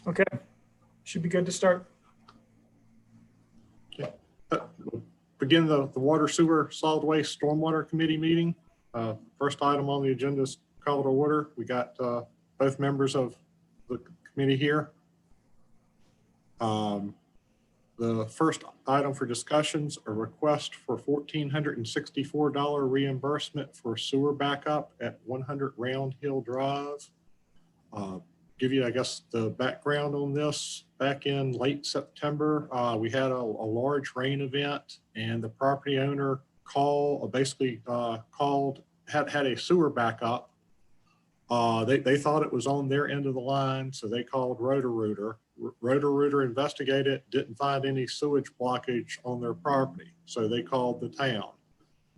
Okay, should be good to start. We'll begin the Water, Sewer, Solid Waste, Stormwater Committee meeting. First item on the agenda is call to order. We got both members of the committee here. The first item for discussions, a request for $1,464 reimbursement for sewer backup at 100 Round Hill Drive. Give you, I guess, the background on this. Back in late September, we had a large rain event, and the property owner called had a sewer backup. They thought it was on their end of the line, so they called Roto-Rooter. Roto-Rooter investigated, didn't find any sewage blockage on their property, so they called the town.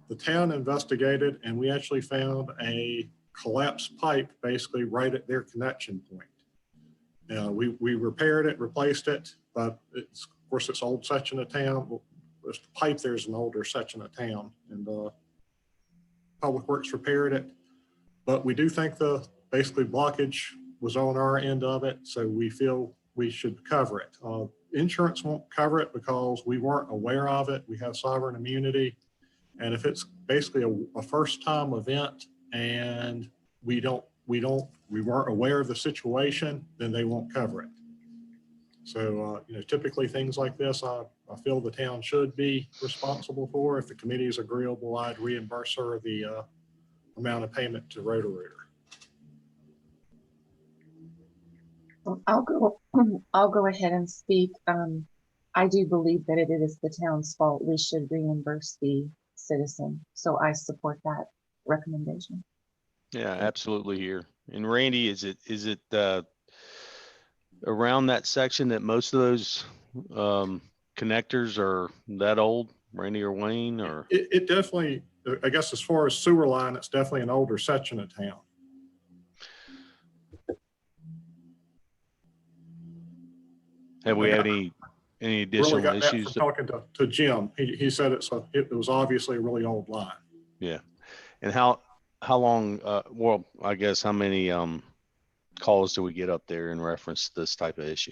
The town investigated, and we actually found a collapsed pipe basically right at their connection point. We repaired it, replaced it, but of course it's an old section of town. The pipe there's an older section of town, and Public Works repaired it. But we do think the basically blockage was on our end of it, so we feel we should cover it. Insurance won't cover it because we weren't aware of it. We have sovereign immunity, and if it's basically a first-time event and we weren't aware of the situation, then they won't cover it. So, typically things like this, I feel the town should be responsible for. If the committee is agreeable, I'd reimburse her the amount of payment to Roto-Rooter. I'll go ahead and speak. I do believe that it is the town's fault. We should reimburse the citizen. So I support that recommendation. Yeah, absolutely here. And Randy, is it around that section that most of those connectors are that old, Randy or Wayne? Or it definitely, I guess as far as sewer line, it's definitely an older section of town. have we had any additional Really got that issues? from talking to Jim. He said it was obviously a really old line. Yeah. And how long, well, I guess how many calls do we get up there in reference to this type of issue?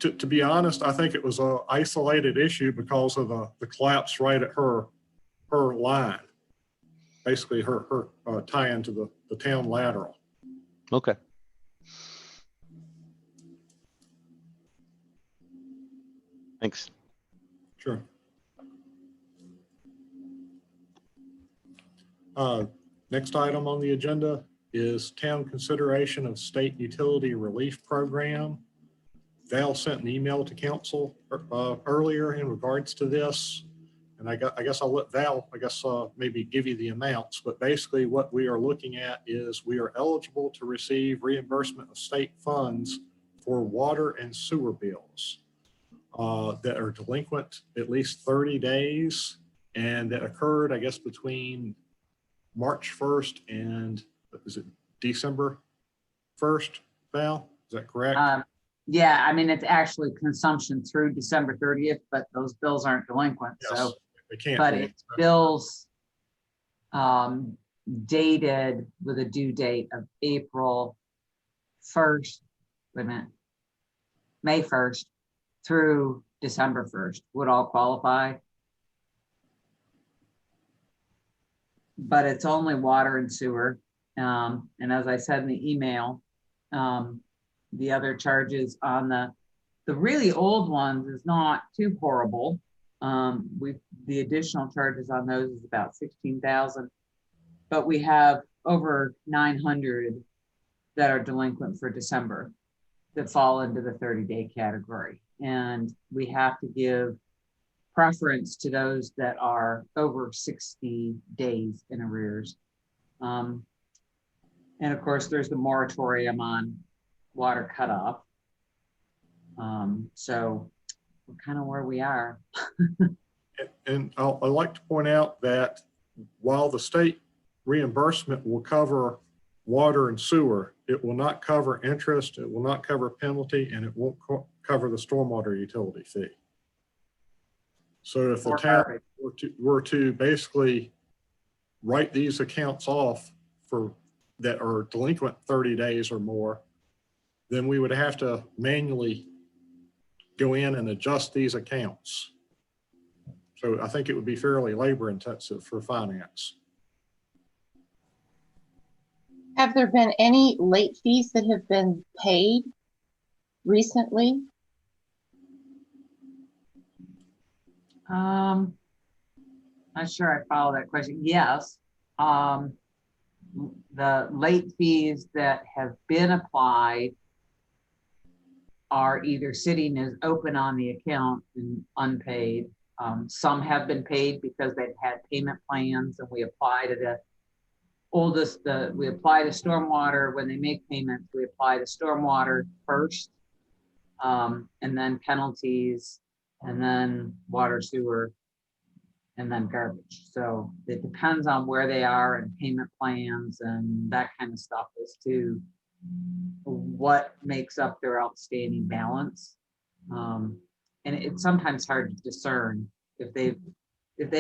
To be honest, I think it was an isolated issue because of the collapse right at her line, basically her tie into the town lateral. Okay. Thanks. Sure. Next item on the agenda is town consideration of state utility relief program. Val sent an email to council earlier in regards to this. And I guess I'll let Val, maybe give you the amounts, but basically what we are looking at is we are eligible to receive reimbursement of state funds for water and sewer bills that are delinquent at least 30 days and that occurred, I guess, between March 1st and is it December 1st, Val? Is that correct? Yeah, I mean, it's actually consumption through December 30th, but those bills aren't delinquent. Yes, so, they can't. but it's bills dated with a due date of April 1st, May 1st through December 1st would all qualify. But it's only water and sewer. And as I said in the email, the other charges on the really old ones is not too horrible. The additional charges on those is about 16,000, but we have over 900 that are delinquent for December that fall into the 30-day category. And we have to give preference to those that are over 60 days in arrears. And of course, there's the moratorium on water cutoff. So we're kind of where we are. And I'd like to point out that while the state reimbursement will cover water and sewer, it will not cover interest, it will not cover penalty, and it won't cover the stormwater utility fee. So if the town were to basically write these accounts off for that are delinquent 30 days or more, then we would have to manually go in and adjust these accounts. So I think it would be fairly labor intensive for finance. Have there been any late fees that have been paid recently? Not sure I follow that question. Yes. The late fees that have been applied are either sitting as open on the account and unpaid. Some have been paid because they've had payment plans, and we apply to the we apply to stormwater. When they make payments, we apply to stormwater first, and then penalties, and then water, sewer, and then garbage. So it depends on where they are and payment plans and that kind of stuff as to what makes up their outstanding balance. And it's sometimes hard to discern if they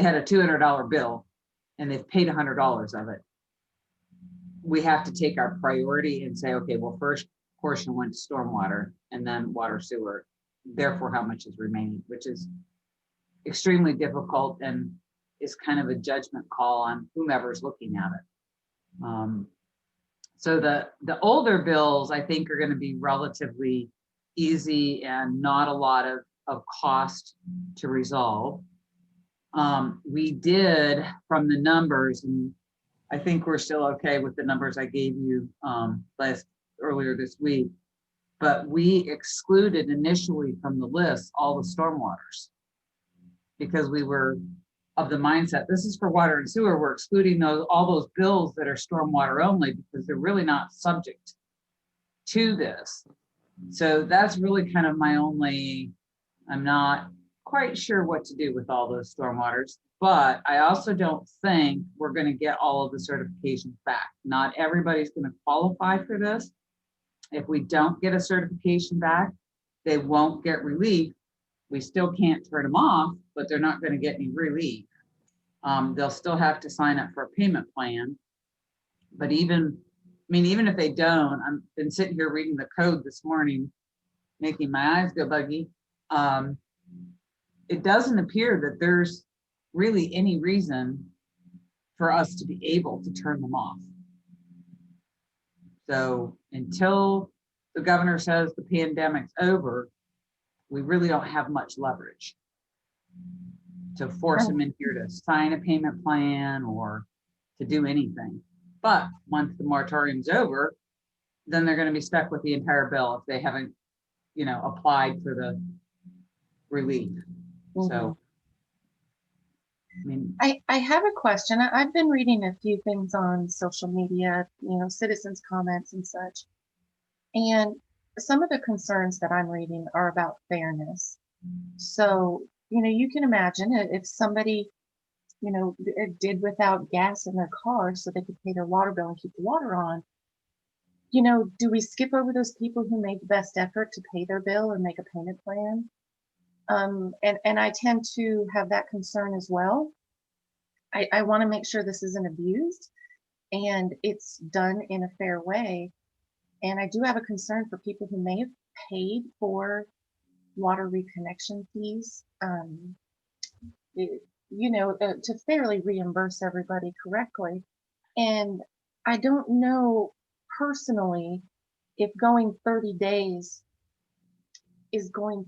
had a $200 bill and they've paid $100 of it. We have to take our priority and say, okay, well, first portion went to stormwater and then water, sewer. Therefore, how much is remaining, which is extremely difficult and is kind of a judgment call on whomever's looking at it. So the older bills, I think, are going to be relatively easy and not a lot of cost to resolve. We did, from the numbers, and I think we're still okay with the numbers I gave you earlier this week, but we excluded initially from the list all the stormwaters because we were of the mindset, this is for water and sewer, we're excluding all those bills that are stormwater only because they're really not subject to this. So that's really kind of my only, I'm not quite sure what to do with all those stormwaters, but I also don't think we're going to get all of the certifications back. Not everybody's going to qualify for this. If we don't get a certification back, they won't get relief. We still can't turn them off, but they're not going to get any relief. They'll still have to sign up for a payment plan. But even if they don't, I've been sitting here reading the code this morning, making my eyes go buggy. It doesn't appear that there's really any reason for us to be able to turn them off. So until the governor says the pandemic's over, we really don't have much leverage to force them in here to sign a payment plan or to do anything. But once the moratorium's over, then they're going to be stuck with the entire bill if they haven't, applied for the relief. So, I have a question. I've been reading a few things on social media, citizens' comments and such. And some of the concerns that I'm reading are about fairness. So, you can imagine if somebody, did without gas in their car so they could pay their water bill and keep the water on, do we skip over those people who made the best effort to pay their bill and make a payment plan? And I tend to have that concern as well. I want to make sure this isn't abused and it's done in a fair way. And I do have a concern for people who may have paid for water reconnection fees, to fairly reimburse everybody correctly. And I don't know personally if going 30 days is going,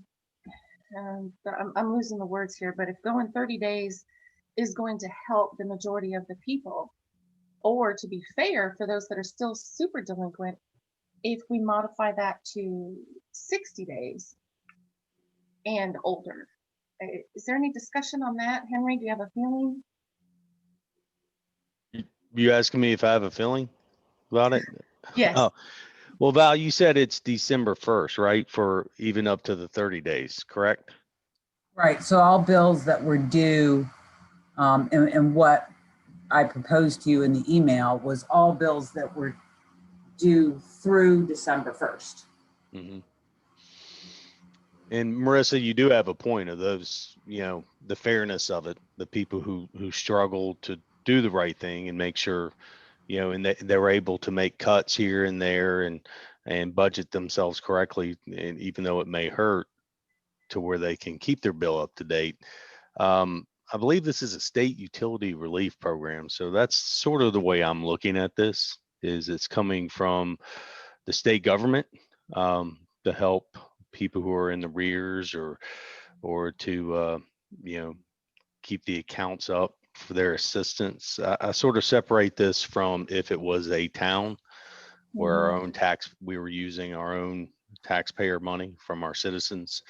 I'm losing the words here, but if going 30 days is going to help the majority of the people, or to be fair for those that are still super delinquent, if we modify that to 60 days and older. Is there any discussion on that? Henry, do you have a feeling? You asking me if I have a feeling about it? Yes. Oh, well, Val, you said it's December 1st, right? For even up to the 30 days, correct? right. So all bills that were due, and what I proposed to you in the email was all bills that were due through December 1st. Mm-hmm. And Marissa, you do have a point of those, the fairness of it, the people who struggle to do the right thing and make sure, and they're able to make cuts here and there and and budget themselves correctly, and even though it may hurt, to where they can keep their bill up to date. I believe this is a state utility relief program. So that's sort of the way I'm looking at this, is it's coming from the state government to help people who are in the rears, or to, keep the accounts up for their assistance. I sort of separate this from if it was a town where our own we were using our own taxpayer money from our citizens,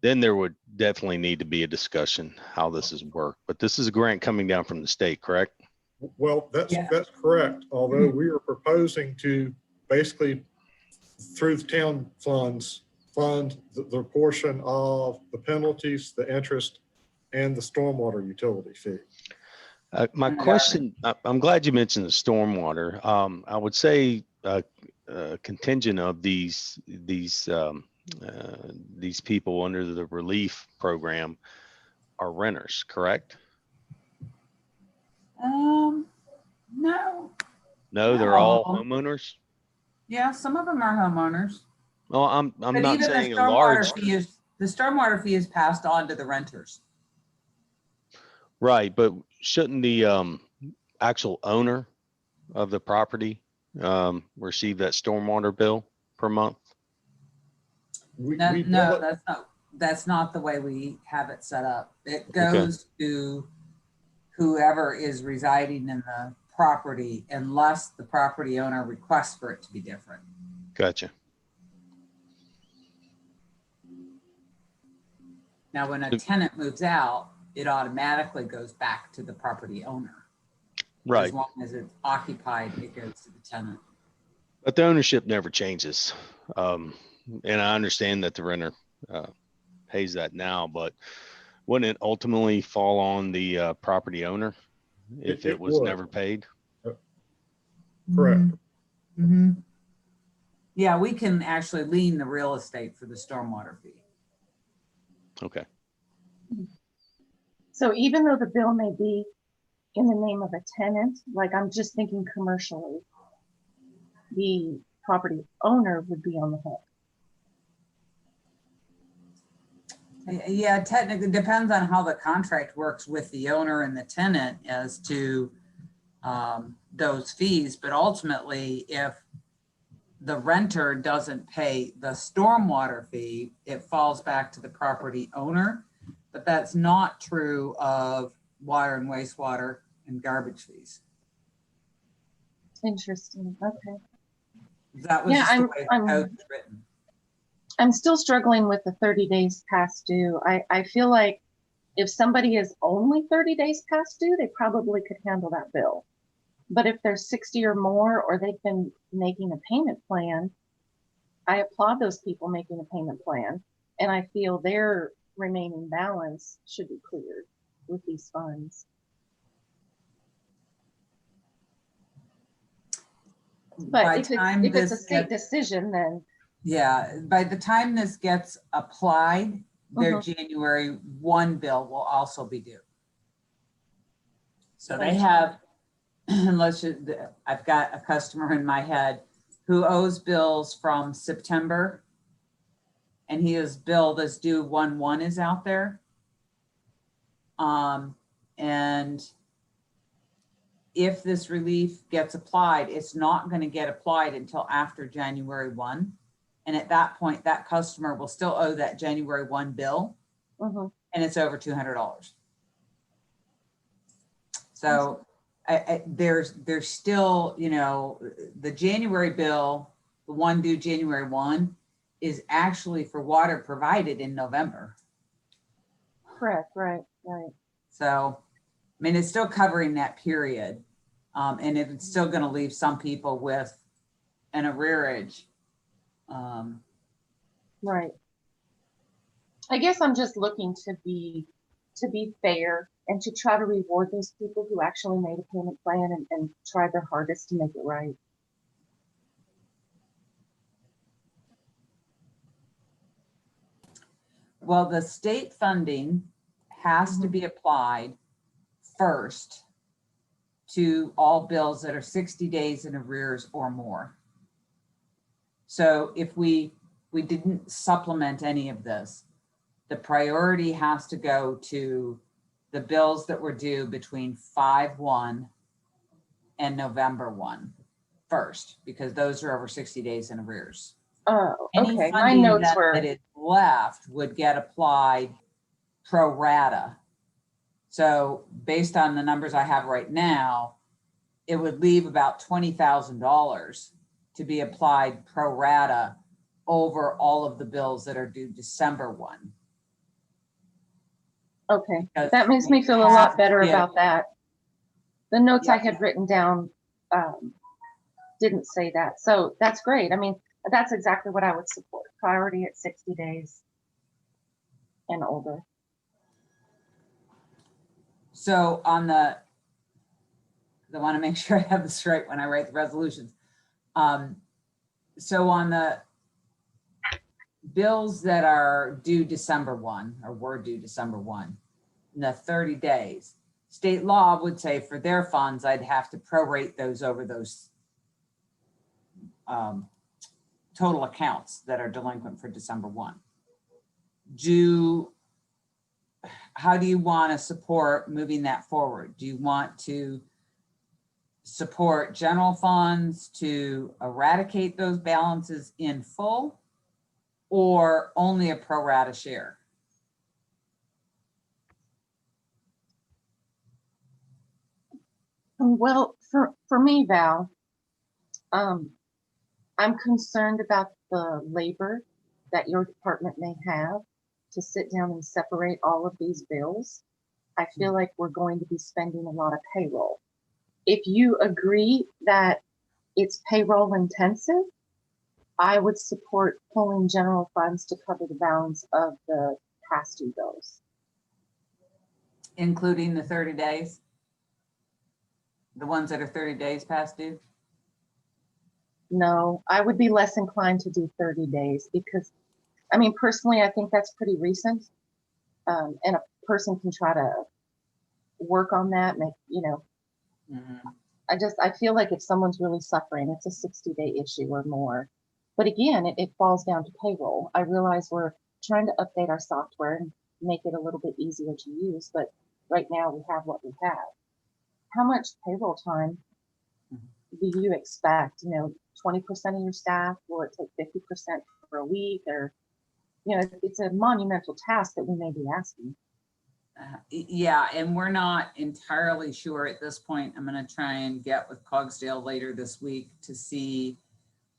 then there would definitely need to be a discussion how this is worked. But this is a grant coming down from the state, correct? Well, that's Yeah. correct. Although we are proposing to basically, through the town funds, fund the portion of the penalties, the interest, and the stormwater utility fee. My And the question, I'm glad you mentioned the stormwater. I would say contingent of these people under the relief program are renters, correct? No, No, they're all No. homeowners. yeah, some of them are homeowners. Well, I'm But not even saying the a large, stormwater fee is passed on to the renters. right? But shouldn't the actual owner of the property receive that stormwater bill per month? No, We no, bill it- that's not the way we have it set up. It Okay. goes to whoever is residing in the property unless the property owner requests for it to be different. Gotcha. Now, when a tenant moves out, it automatically goes back to the property owner. Right. As long as it's occupied, it goes to the tenant. But the ownership never changes. And I understand that the renter pays that now, but wouldn't it ultimately fall on the property owner if It it was would. never paid? Correct. Mm-hmm. Yeah, we can actually lien the real estate for the stormwater fee. Okay. So even though the bill may be in the name of a tenant, like I'm just thinking commercially, the property owner would be on the hook. Yeah, technically it depends on how the contract works with the owner and the tenant as to those fees. But ultimately, if the renter doesn't pay the stormwater fee, it falls back to the property owner. But that's not true of water and wastewater and garbage fees. Interesting. Okay. That was Yeah, just the way the code is written. I'm still struggling with the 30 days past due. I feel like if somebody is only 30 days past due, they probably could handle that bill. But if they're 60 or more, or they've been making a payment plan, I applaud those people making a payment plan. And I feel their remaining balance should be cleared with these funds. But if it's a state decision, then yeah, by the time this gets applied, their January 1 bill will also be due. So they have, I've got a customer in my head who owes bills from September, and he is billed as due 1/1 is out there. And if this relief gets applied, it's not going to get applied until after January 1. And at that point, that customer will still owe that January 1 bill, and it's over $200. So there's still, the January bill, the one due January 1, is actually for water provided in November. correct, right. So, I mean, it's still covering that period. And it's still going to leave some people with an arrearage. Right. I guess I'm just looking to be fair and to try to reward those people who actually made a payment plan and tried their hardest to make it right. Well, the state funding has to be applied first to all bills that are 60 days in arrears or more. So if we didn't supplement any of this, the priority has to go to the bills that were due between 5/1 and November 1 first, because those are over 60 days in arrears. Oh, Any okay. My funding notes that were, is left would get applied pro rata. So based on the numbers I have right now, it would leave about $20,000 to be applied pro rata over all of the bills that are due December 1. okay. Because That makes we me feel a have lot to better get- about that. The notes I Yep. had written down didn't say that. So that's great. I mean, that's exactly what I would support. Priority at 60 days and older. So on I want to make sure I have this right when I write the resolutions. So on the bills that are due December 1 or were due December 1, in the 30 days, state law would say for their funds, I'd have to prorate those over those total accounts that are delinquent for December 1. How do you want to support moving that forward? Do you want to support general funds to eradicate those balances in full, or only a pro rata share? Well, for me, Val, I'm concerned about the labor that your department may have to sit down and separate all of these bills. I feel like we're going to be spending a lot of payroll. If you agree that it's payroll intensive, I would support pulling general funds to cover the balance of the past due bills. Including the 30 days? The ones that are 30 days past due? No, I would be less inclined to do 30 days because, I mean, personally, I think that's pretty recent. And a person can try to work on that, I feel like if someone's really suffering, it's a 60-day issue or more. But again, it falls down to payroll. I realize we're trying to update our software and make it a little bit easier to use, but right now we have what we have. How much payroll time do you expect? 20% of your staff? Will it take 50% for a week? Or, it's a monumental task that we may be asking. Yeah, and we're not entirely sure at this point. I'm going to try and get with Cogsdale later this week to see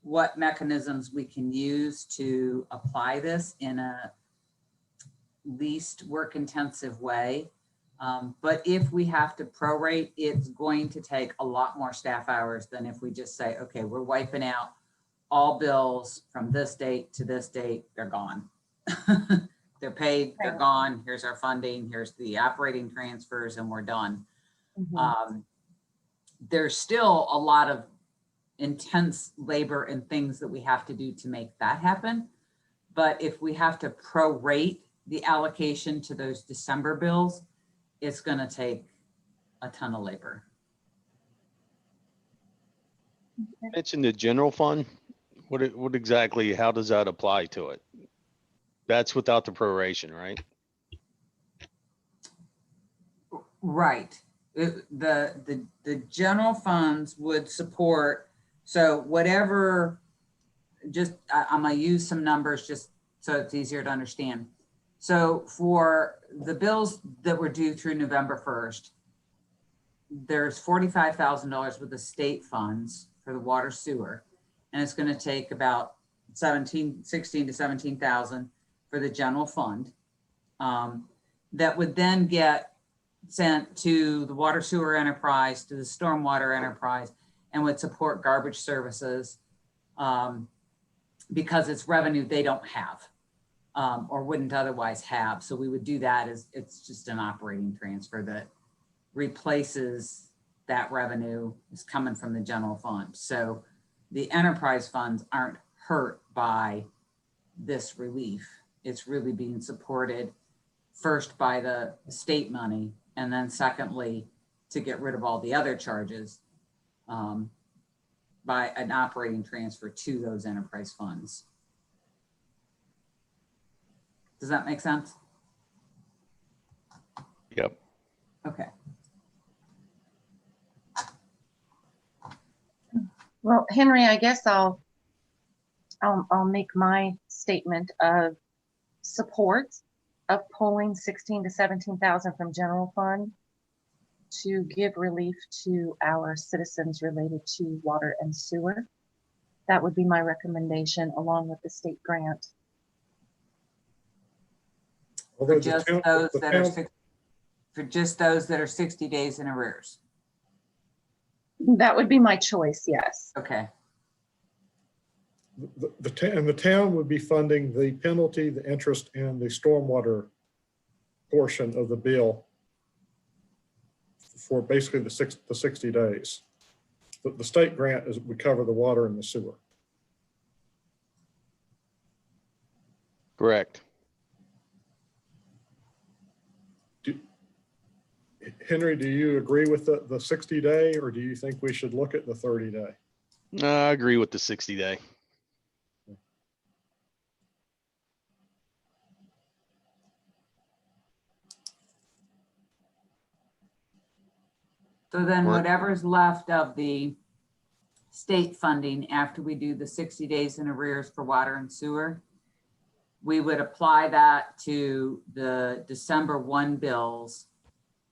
what mechanisms we can use to apply this in a least work intensive way. But if we have to prorate, it's going to take a lot more staff hours than if we just say, okay, we're wiping out all bills from this date to this date, they're gone. They're paid, they're gone. Here's our funding, here's the operating transfers, and we're done. There's still a lot of intense labor and things that we have to do to make that happen. But if we have to prorate the allocation to those December bills, it's going to take a ton of labor. You mentioned the general fund. What exactly, how does that apply to it? That's without the proration, right? Right. The general funds would support, so whatever, I'm gonna use some numbers just so it's easier to understand. So for the bills that were due through November 1st, there's $45,000 with the state funds for the water sewer. And it's gonna take about 16 to 17,000 for the general fund. That would then get sent to the water sewer enterprise, to the stormwater enterprise, and would support garbage services because it's revenue they don't have or wouldn't otherwise have. So we would do that as it's just an operating transfer that replaces that revenue is coming from the general fund. So the enterprise funds aren't hurt by this relief. It's really being supported first by the state money, and then secondly, to get rid of all the other charges by an operating transfer to those enterprise funds. Does that make sense? Yep. Okay. Well, Henry, I guess I'll make my statement of support of pulling 16 to 17,000 from general fund to give relief to our citizens related to water and sewer. That would be my recommendation, along with the state grant. Although For the just town- those the that are town- for just those that are 60 days in arrears. That would be my choice, yes. Okay. the town would be funding the penalty, the interest, and the stormwater portion of the bill for basically the 60 days. The state grant would cover the water and the sewer. Correct. Henry, do you agree with the 60 day, or do you think we should look at the 30 day? I agree with the 60 day. So then Right. whatever's left of the state funding after we do the 60 days in arrears for water and sewer, we would apply that to the December 1 bills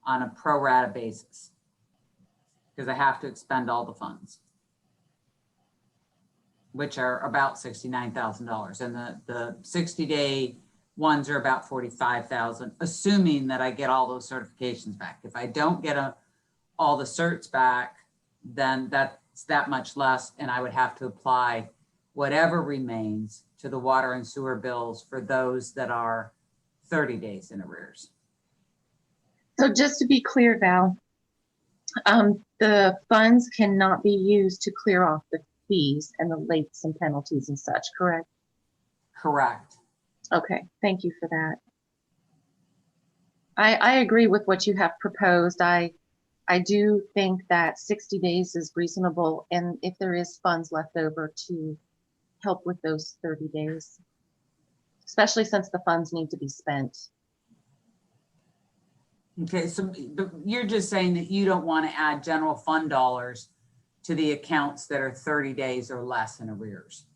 on a pro rata basis. Because I have to expend all the funds, which are about $69,000. And the 60-day ones are about 45,000, assuming that I get all those certifications back. If I don't get all the certs back, then that's that much less, and I would have to apply whatever remains to the water and sewer bills for those that are 30 days in arrears. So just to be clear, Val, the funds cannot be used to clear off the fees and the lates and penalties and such, correct? Correct. Okay, thank you for that. I agree with what you have proposed. I do think that 60 days is reasonable, and if there is funds left over to help with those 30 days, especially since the funds need to be spent. Okay, so but you're just saying that you don't want to add general fund dollars to the accounts that are 30 days or less in arrears.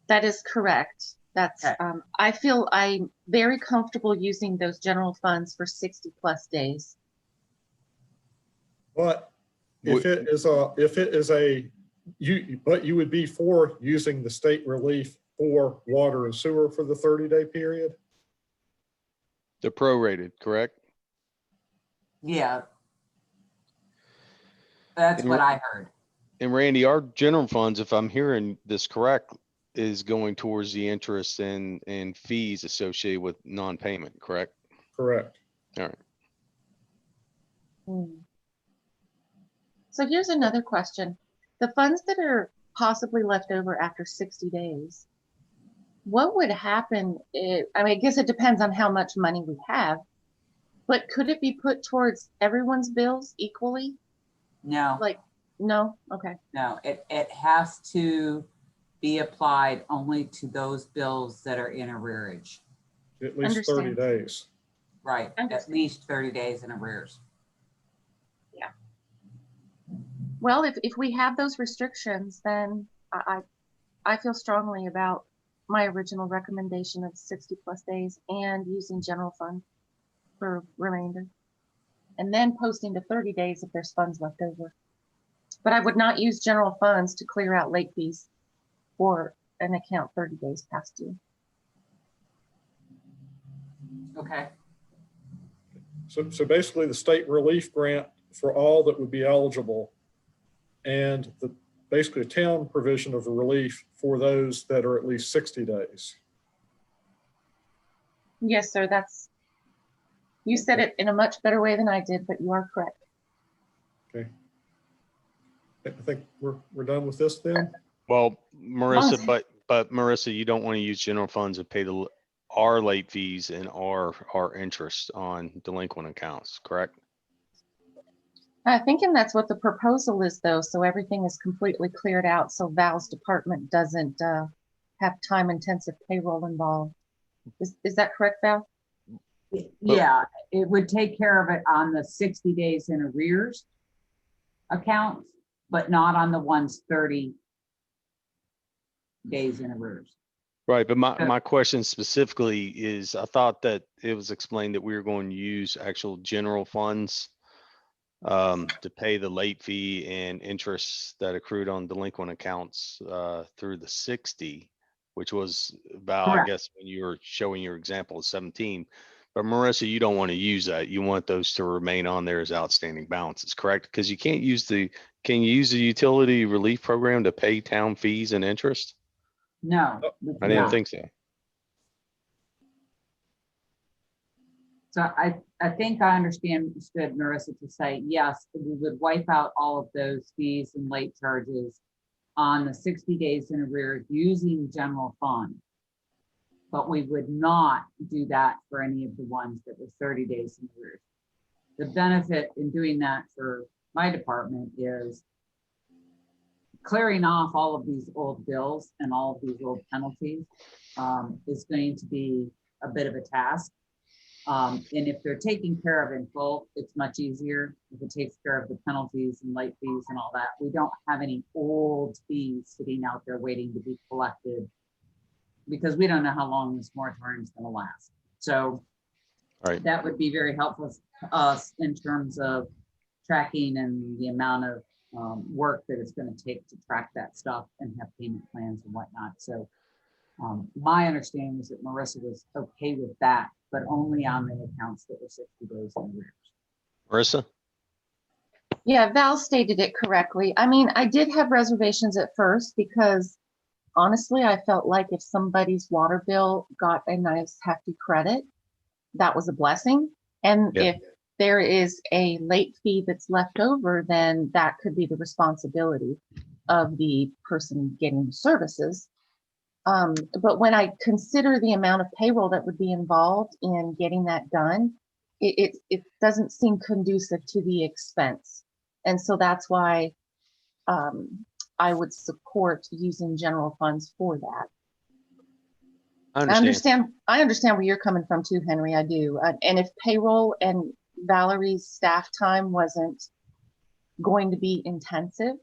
That is correct. That's, Okay. I feel I'm very comfortable using those general funds for 60+ days. But if it is but you would be for using the state relief for water and sewer for the 30-day period? They're prorated, correct? Yeah. That's what I heard. And Randy, our general funds, if I'm hearing this correct, is going towards the interest and fees associated with non-payment, correct? Correct. All right. Hmm. So here's another question. The funds that are possibly left over after 60 days, what would happen if, I mean, I guess it depends on how much money we have, but could it be put towards everyone's bills equally? No, Like, no? Okay. no, it has to be applied only to those bills that are in arrearage. At least 30 Understand. days. Right, at Understand. least 30 days in arrears. Well, if we have those restrictions, then I feel strongly about my original recommendation of 60+ days and using general fund for remainder. And then posting to 30 days if there's funds left over. But I would not use general funds to clear out late fees for an account 30 days past due. Okay, So basically the state relief grant for all that would be eligible, and basically a town provision of relief for those that are at least 60 days. Yes, sir, you said it in a much better way than I did, but you are correct. Okay. I think we're done with this then. Well, Marissa, Awesome. but Marissa, you don't want to use general funds to pay our late fees and our interest on delinquent accounts, correct? I think, and that's what the proposal is though, so everything is completely cleared out, so Val's department doesn't have time-intensive payroll involved. Is that correct, Val? Yeah, it would take care of it on the 60 days in arrears accounts, but not on the ones 30 days in arrears. Right, but my question specifically is, I thought that it was explained that we were going to use actual general funds to pay the late fee and interest that accrued on delinquent accounts through the 60, which was about, I Correct. guess, when you were showing your example of 17. But Marissa, you don't want to use that. You want those to remain on there as outstanding balances, correct? Because you can't use can you use the utility relief program to pay town fees and interest? No. I didn't think so. So I think I understood Marissa to say, yes, we would wipe out all of those fees and late charges on the 60 days in arrears using general fund. But we would not do that for any of the ones that were 30 days in arrears. The benefit in doing that for my department is clearing off all of these old bills and all of these old penalties is going to be a bit of a task. And if they're taken care of in full, it's much easier. If it takes care of the penalties and late fees and all that, we don't have any old fees sitting out there waiting to be collected because we don't know how long this moratorium is going to last. So that would be very helpful to us in terms of tracking and the amount of work that it's going to take to track that stuff and have payment plans and whatnot. So my understanding is that Marissa was okay with that, but only on the accounts that were 60 days in arrears. Marissa? Yeah, Val stated it correctly. I mean, I did have reservations at first because honestly, I felt like if somebody's water bill got a nice hefty credit, that was a blessing. And Yeah. if there is a late fee that's left over, then that could be the responsibility of the person getting the services. But when I consider the amount of payroll that would be involved in getting that done, it doesn't seem conducive to the expense. And so that's why I would support using general funds for that. I understand where you're coming from too, Henry. I do. And if payroll and Valerie's staff time wasn't going to be intensive,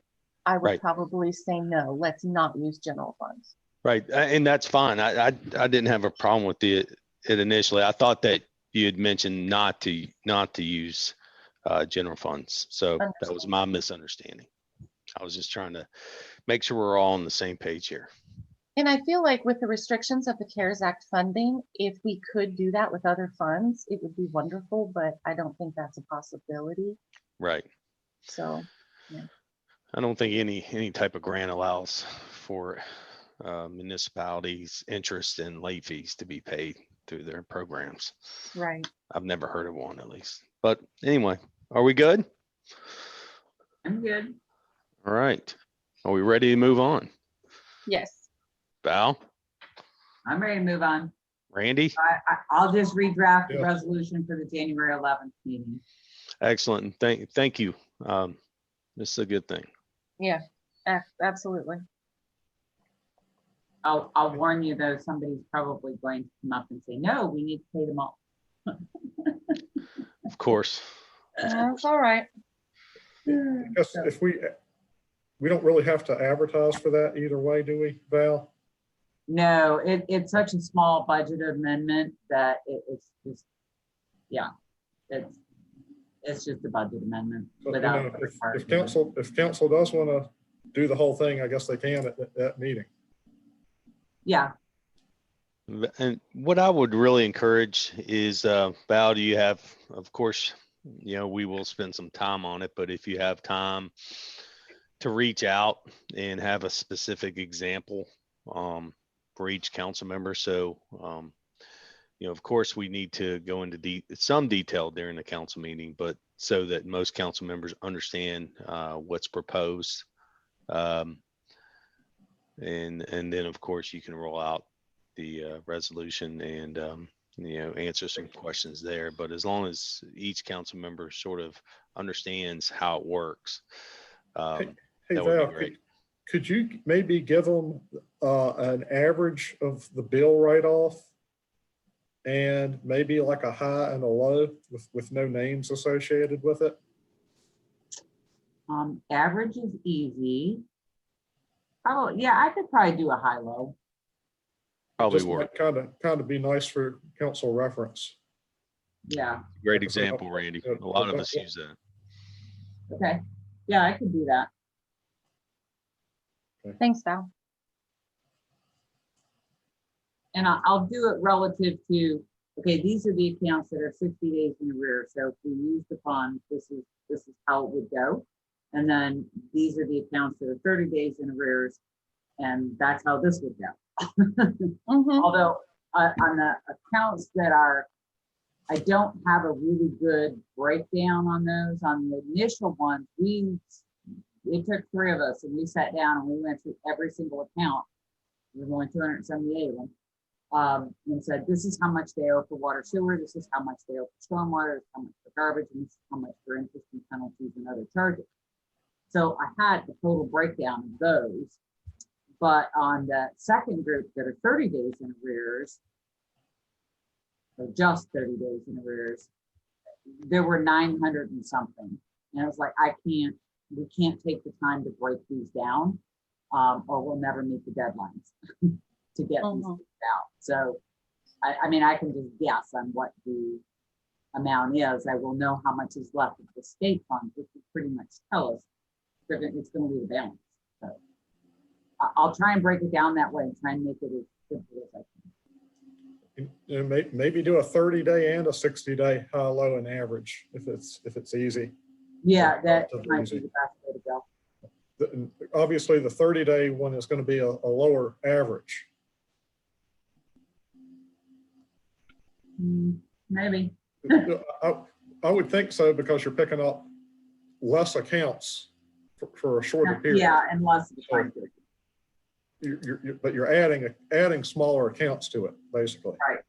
I would probably say no, let's not use general funds. Right, and that's fine. I didn't have a problem with it initially. I thought that you had mentioned not to use general funds, so that was my misunderstanding. I was just trying to make sure we're all on the same page here. And I feel like with the restrictions of the CARES Act funding, if we could do that with other funds, it would be wonderful, but I don't think that's a possibility. Right. So, yeah. I don't think any type of grant allows for municipalities' interest in late fees to be paid through their programs. Right. I've never heard of one, at least. But anyway, are we good? I'm good. All right. Are we ready to move on? Yes. Val? I'm ready to move on. Randy? I'll just redraft the resolution for the January 11th meeting. Excellent. Thank you. This is a good thing. Yeah, absolutely. I'll warn you though, somebody's probably going to come up and say, no, we need to pay them all. Of course. That's all right. Yes, if we don't really have to advertise for that either way, do we, Val? No, it's such a small budget amendment that it's just, yeah, it's just a budget amendment. So, without if council does want to do the whole thing, I guess they can at that meeting. Yeah. And what I would really encourage is, Val, do you have, of course, we will spend some time on it, but if you have time to reach out and have a specific example for each council member. So, of course, we need to go into some detail during the council meeting, but so that most council members understand what's proposed. And then, of course, you can roll out the resolution and, answer some questions there. But as long as each council member sort of understands how it works. Hey, That would be Val, great. could you maybe give them an average of the bill write-off? And maybe like a high and a low with no names associated with it? Average is easy. Oh, yeah, I could probably do a high-low. Probably Just work. kind of be nice for council reference. Yeah, Great Like I said, example, Randy. A lot of us use that. okay. Yeah, I could do that. Thanks, Val. And I'll do it relative to, okay, these are the accounts that are 60 days in arrears. So if we use the funds, this is how it would go. And then these are the accounts that are 30 days in arrears, and that's how this would go. Although on the accounts that are, I don't have a really good breakdown on those. On the initial ones, it took 3 of us and we sat down and we went through every single account. There's only 278 of them. And said, this is how much they owe for water sewer, this is how much they owe for stormwater, this is how much for garbage, and this is how much for interest and penalties and other charges. So I had the total breakdown of those. But on the second group that are 30 days in arrears, or just 30 days in arrears, there were 900 and something. And I was like, we can't take the time to break these down, or we'll never meet the deadlines to get these out. So, I mean, I can just guess on what the amount is. I will know how much is left of the state funds, which will pretty much tell us that it's going to be the balance. So, I'll try and break it down that way and try and make it as simple as I can. And maybe do a 30-day and a 60-day high, low, and average if it's easy. Yeah, that Relatively might easy. be the best way to go. Obviously, the 30-day one is going to be a lower average. Maybe. I would think so, because you're picking up less accounts for a shorter period. Yeah, and less of the time period. But you're adding smaller accounts to it, basically. Right.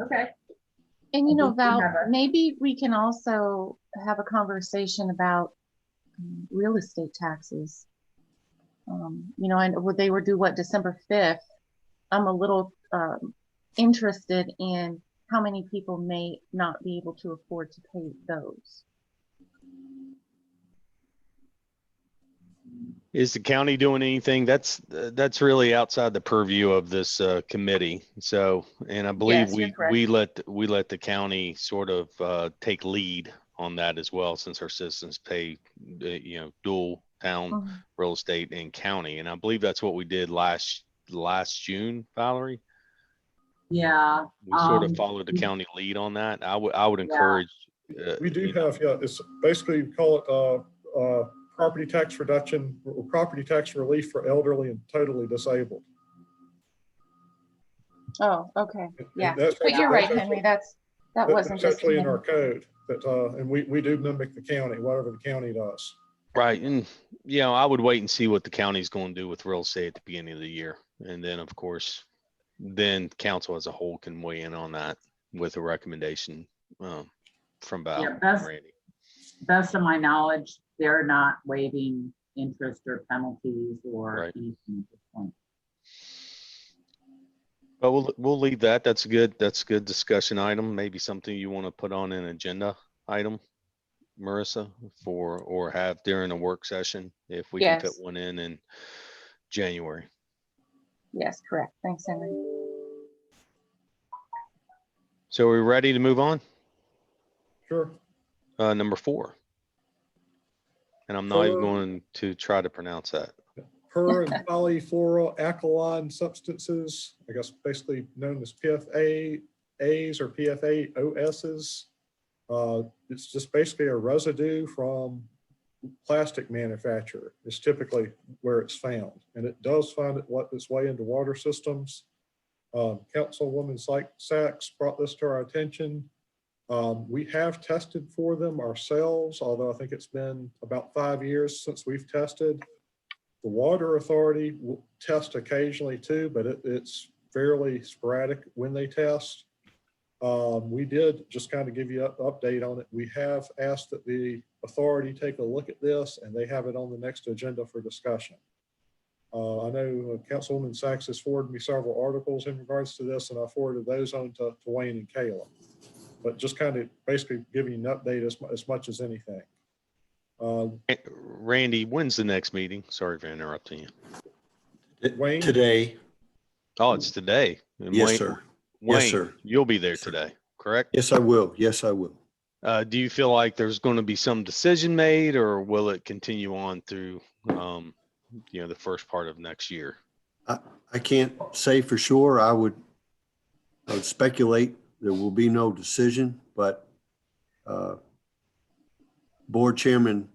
Okay. And you know, Val, have a- maybe we can also have a conversation about real estate taxes. You know, and they were due December 5th. I'm a little interested in how many people may not be able to afford to pay those. Is the county doing anything? That's really outside the purview of this committee. So, and I believe Yes, you're we let the county sort of take lead on that as well, since our citizens pay, dual town real estate and county. And I believe that's what we did last June, Valerie. Yeah. We sort of followed the county lead on that. I would encourage. We do have, it's basically, you call it property tax reduction or property tax relief for elderly and totally disabled. Oh, okay. Yeah. And that's But you're right, actually- Henry. That wasn't that's just actually in committee. our code that, and we do mimic the county, whatever the county does. Right. And, I would wait and see what the county's going to do with real estate at the beginning of the year. And then, of course, then council as a whole can weigh in on that with a recommendation from Val Yeah, and Randy. Best of my knowledge, they're not waiving interest or penalties or Right. anything at this point. But we'll leave that. That's a good discussion item. Maybe something you want to put on an agenda item, Marissa, or have during a work session if we can fit Yes. one in January. Yes, correct. Thanks, Henry. So are we ready to move on? Sure. Number 4. And I'm not even going to try to pronounce that. Per and polyfluoroalkyl substances, I guess basically known as PFAs or PFAOSs. It's just basically a residue from plastic manufacturer. It's typically where it's found, and it does find its way into water systems. Councilwoman Sachs brought this to our attention. We have tested for them ourselves, although I think it's been about 5 years since we've tested. The Water Authority will test occasionally too, but it's fairly sporadic when they test. We did just kind of give you an update on it. We have asked that the authority take a look at this, and they have it on the next agenda for discussion. I know Councilwoman Sachs has forwarded me several articles in regards to this, and I forwarded those on to Wayne and Kayla. But just kind of basically giving you an update as much as anything. Randy, when's the next meeting? Sorry for interrupting you. Wayne? Today. Oh, it's today. And Yes, Wayne- sir. Wayne, Yes, sir. you'll be there Yes, sir. today, correct? Yes, I will. Yes, I will. Do you feel like there's going to be some decision made, or will it continue on through, the first part of next year? I can't say for sure. I would speculate there will be no decision, but Board Chairman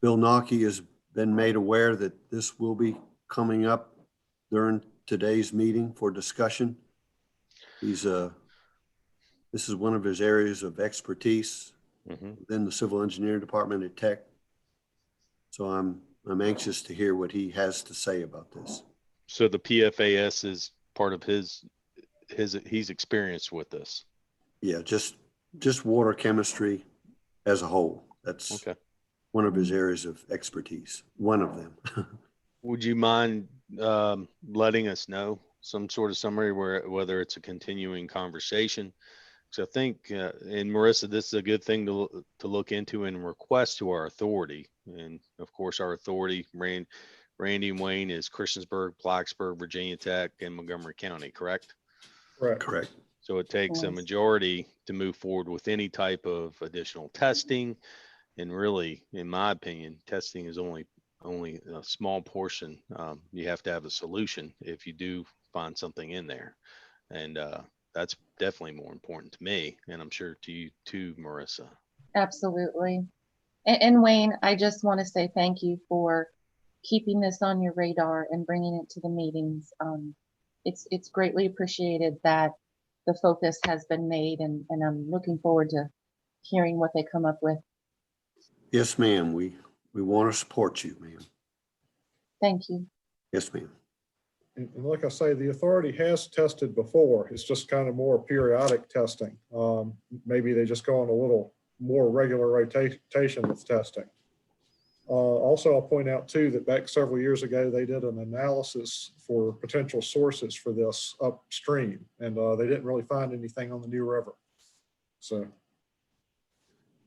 Bill Nockey has been made aware that this will be coming up during today's meeting for discussion. This is one of his areas of expertise within the Civil Engineering Department at Tech. So I'm anxious to hear what he has to say about this. So the PFAS is part of he's experienced with this. Yeah, just water chemistry as a whole. That's Okay. one of his areas of expertise, one of them. Would you mind letting us know some sort of summary whether it's a continuing conversation? So I think, and Marissa, this is a good thing to look into and request to our authority. And of course, our authority, Randy and Wayne, is Christiansburg, Blacksburg, Virginia Tech, and Montgomery County, correct? Correct. Correct. So it takes a Yes. majority to move forward with any type of additional testing. And really, in my opinion, testing is only a small portion. You have to have a solution if you do find something in there. And that's definitely more important to me, and I'm sure to you too, Marissa. Absolutely. And Wayne, I just want to say thank you for keeping this on your radar and bringing it to the meetings. It's greatly appreciated that the focus has been made, and I'm looking forward to hearing what they come up with. Yes, ma'am. We want to support you, ma'am. Thank you. Yes, ma'am. And like I say, the authority has tested before. It's just kind of more periodic testing. Maybe they just go on a little more regular rotation with testing. Also, I'll point out too, that back several years ago, they did an analysis for potential sources for this upstream, and they didn't really find anything on the New River. So.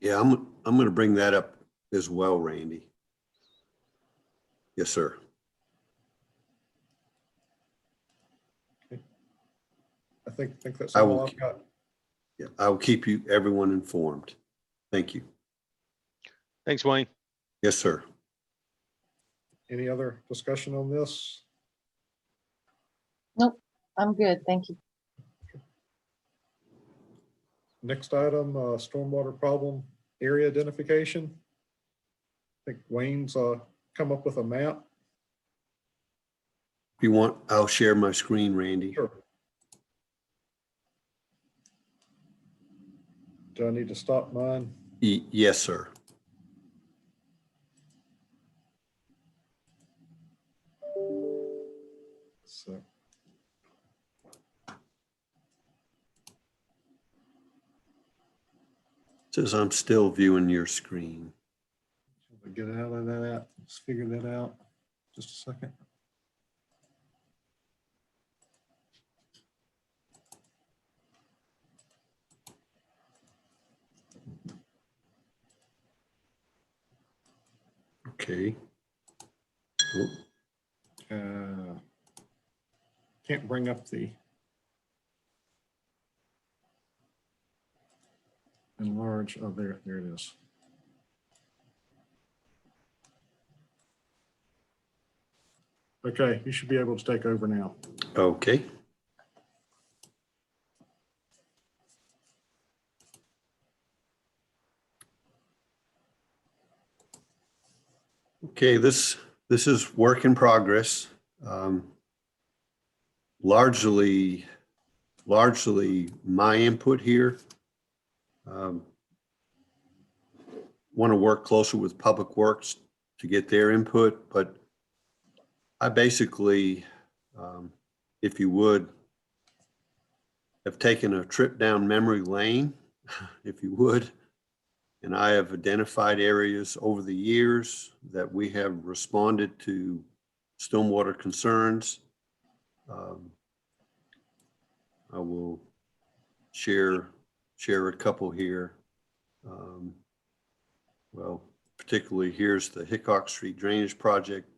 Yeah, I'm going to bring that up as well, Randy. Yes, sir. I think that's I all will I've got. Yeah, I will keep everyone informed. Thank you. Thanks, Wayne. Yes, sir. Any other discussion on this? Nope, I'm good. Thank you. Next item, stormwater problem area identification. I think Wayne's come up with a map. If you want, I'll share my screen, Randy. Sure. Do I need to stop mine? Yes, sir. So. Says I'm still viewing your screen. Get out of that. Let's figure that out. Just a second. Okay. Oh, Can't bring up the enlarge. Oh, there it is. Okay, you should be able to take over now. okay. Okay, this is work in progress. Largely my input here. Want to work closer with Public Works to get their input, but I basically, if you would, have taken a trip down memory lane, if you would. And I have identified areas over the years that we have responded to stormwater concerns. I will share a couple here. Well, particularly here's the Hickok Street Drainage Project.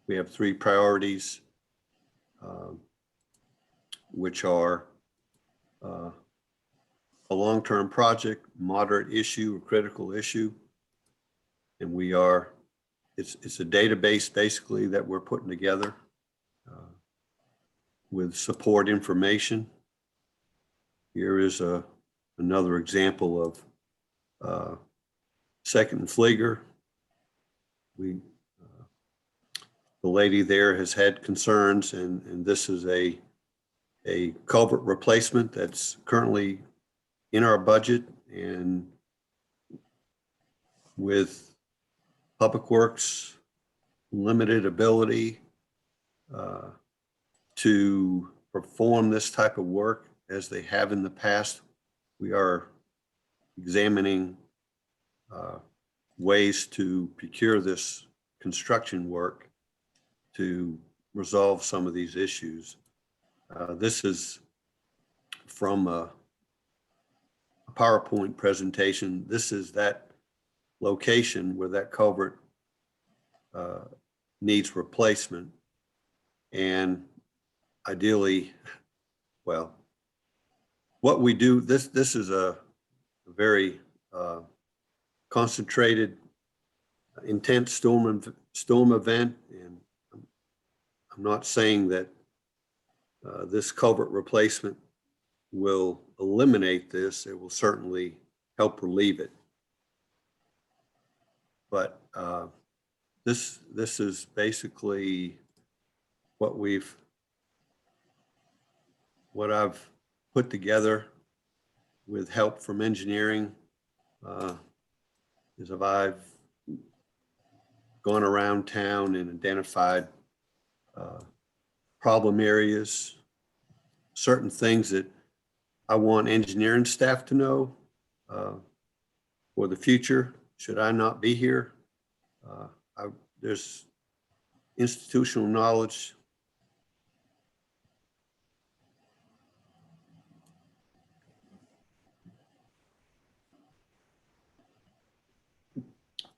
We have 3 priorities, which are a long-term project, moderate issue, or critical issue. And it's a database basically that we're putting together with support information. Here is another example of Second and Flieger. The lady there has had concerns, and this is a culvert replacement that's currently in our budget, and with Public Works limited ability to perform this type of work as they have in the past, we are examining ways to procure this construction work to resolve some of these issues. This is from a PowerPoint presentation. This is that location where that culvert needs replacement. And ideally, well, what we do, this is a very concentrated, intense storm event. And I'm not saying that this culvert replacement will eliminate this. It will certainly help relieve it. But this is basically what I've put together with help from engineering. Is if I've gone around town and identified problem areas, certain things that I want engineering staff to know for the future, should I not be here. There's institutional knowledge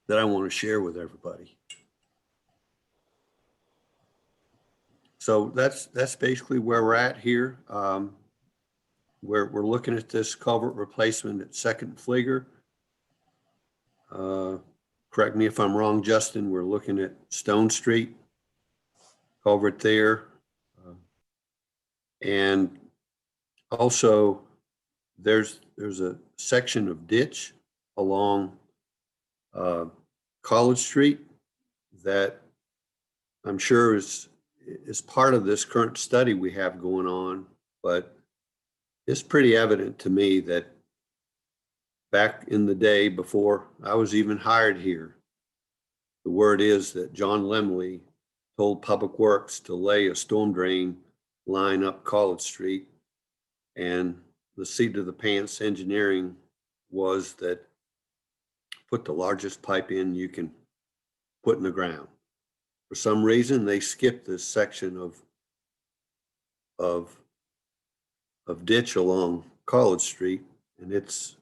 that I want to share with everybody. So that's basically where we're at here. We're looking at this culvert replacement at Second Flieger. Correct me if I'm wrong, Justin, we're looking at Stone Street, culvert there. And also there's a section of ditch along College Street that I'm sure is part of this current study we have going on, but it's pretty evident to me that back in the day before I was even hired here, the word is that John Lemley told Public Works to lay a storm drain line up College Street, and the seat of the pants engineering was that put the largest pipe in you can put in the ground. For some reason, they skipped this section of ditch along College Street, and it's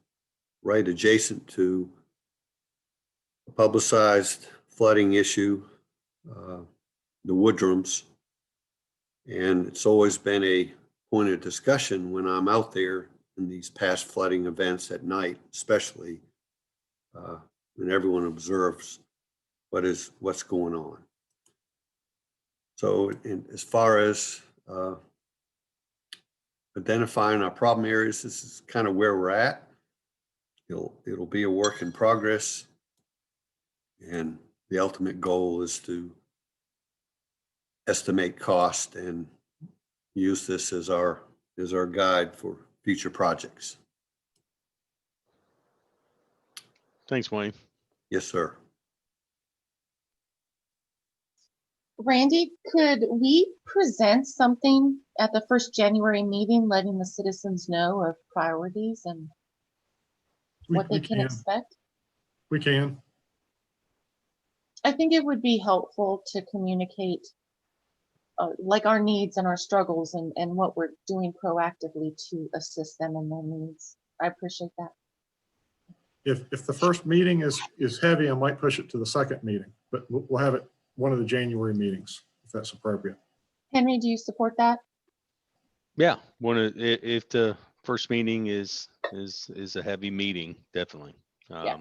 right adjacent to a publicized flooding issue, the Woodrums. And it's always been a point of discussion when I'm out there in these past flooding events at night, especially when everyone observes what's going on. So as far as identifying our problem areas, this is kind of where we're at. It'll be a work in progress, and the ultimate goal is to estimate cost and use this as our guide for future projects. Thanks, Wayne. Yes, sir. Randy, could we present something at the first January meeting, letting the citizens know of priorities and what they can expect? We can. I think it would be helpful to communicate like our needs and our struggles and what we're doing proactively to assist them in their needs. I appreciate that. If the first meeting is heavy, I might push it to the second meeting, but we'll have it one of the January meetings, if that's appropriate. Henry, do you support that? Yeah, if the first meeting is a heavy meeting, definitely. Yeah.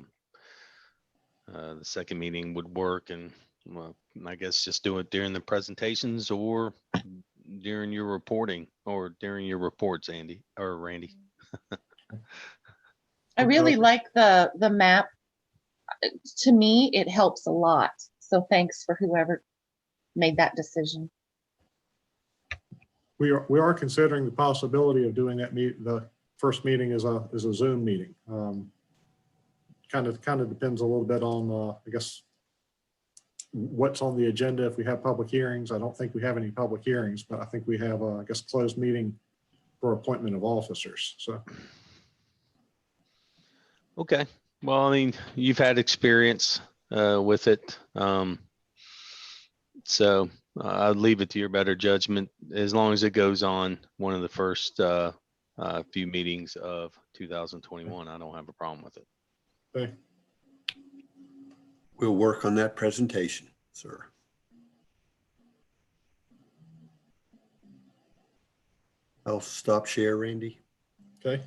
The second meeting would work, and well, I guess just do it during the presentations or during your reporting or during your reports, Andy or Randy. I really like the map. To me, it helps a lot. So thanks for whoever made that decision. We are considering the possibility of doing that the first meeting is a Zoom meeting. Kind of depends a little bit on, I guess, what's on the agenda. If we have public hearings, I don't think we have any public hearings, but I think we have, I guess, closed meeting for appointment of officers. So. Okay. Well, I mean, you've had experience with it. So I'd leave it to your better judgment. As long as it goes on one of the first few meetings of 2021, I don't have a problem with it. Okay. We'll work on that presentation, sir. I'll stop share, Randy. Okay.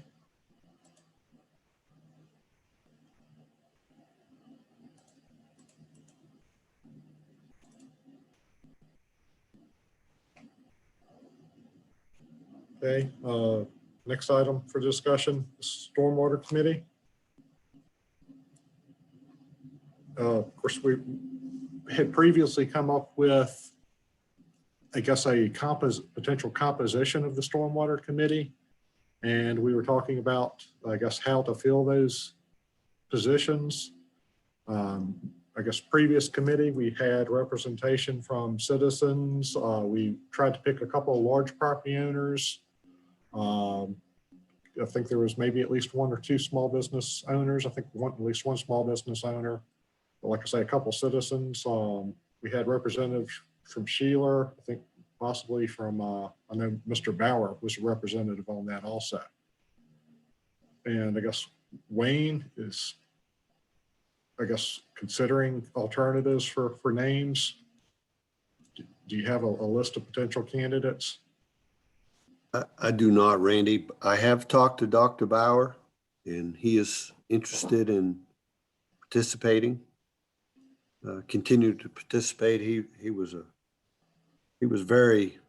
Okay, next item for discussion, Stormwater Committee. Of course, we had previously come up with, I guess, a potential composition of the Stormwater Committee. And we were talking about, I guess, how to fill those positions. I guess previous committee, we had representation from citizens. We tried to pick a couple of large property owners. I think there was maybe at least one or two small business owners. I think at least one small business owner. But like I say, a couple citizens. We had representatives from Sheeler, I think possibly from, I know Mr. Bauer was a representative on that also. And I guess Wayne is, I guess, considering alternatives for names. Do you have a list of potential candidates? I do not, Randy. I have talked to Dr. Bauer, and he is interested in participating. Continued to participate. He was very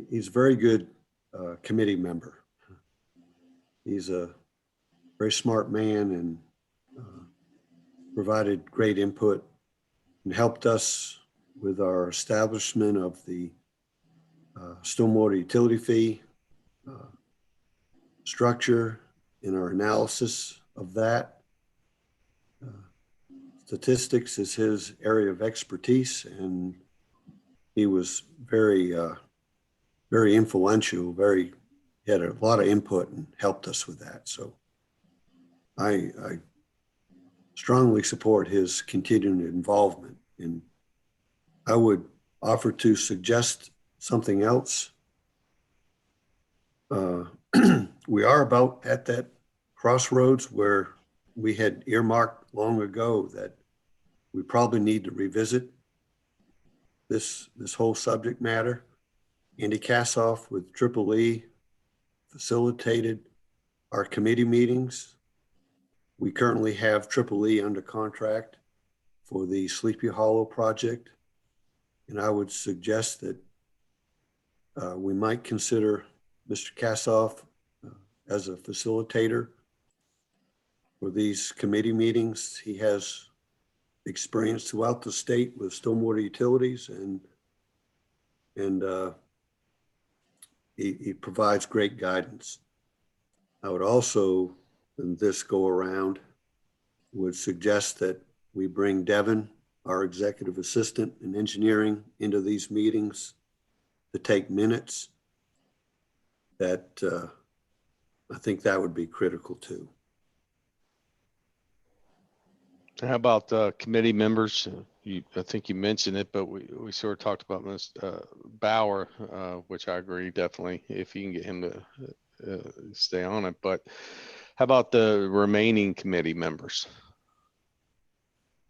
he's a very good committee member. He's a very smart man and provided great input and helped us with our establishment of the stormwater utility fee structure in our analysis of that. Statistics is his area of expertise, and he was very influential, he had a lot of input and helped us with that. So I strongly support his continuing involvement, and I would offer to suggest something else. We are about at that crossroads where we had earmarked long ago that we probably need to revisit this whole subject matter. Andy Kassoff with EEE facilitated our committee meetings. We currently have EEE under contract for the Sleepy Hollow project. And I would suggest that we might consider Mr. Kassoff as a facilitator for these committee meetings. He has experience throughout the state with stormwater utilities, and he provides great guidance. I would also, in this go around, would suggest that we bring Devin our executive assistant in engineering into these meetings to take minutes, that I think that would be critical too. How about committee members? I think you mentioned it, but we sort of talked about Ms. Bauer, which I agree definitely if you can get him to stay on it. But how about the remaining committee members?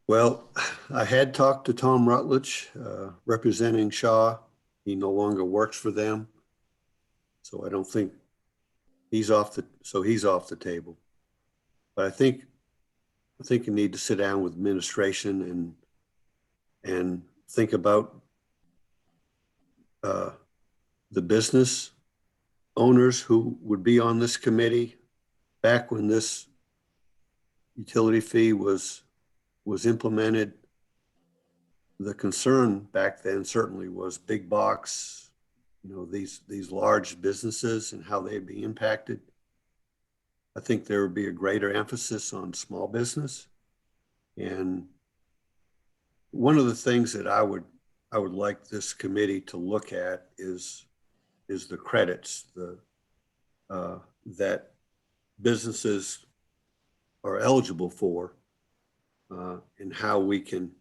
Well, I had talked to Tom Rutledge, representing Shaw. He no longer works for them. So I don't think he's off the table. But I think you need to sit down with administration and think about the business owners who would be on this committee back when this utility fee was implemented. The concern back then certainly was big box, these large businesses and how they'd be impacted. I think there would be a greater emphasis on small business. And one of the things that I would like this committee to look at is the credits that businesses are eligible for, and how we can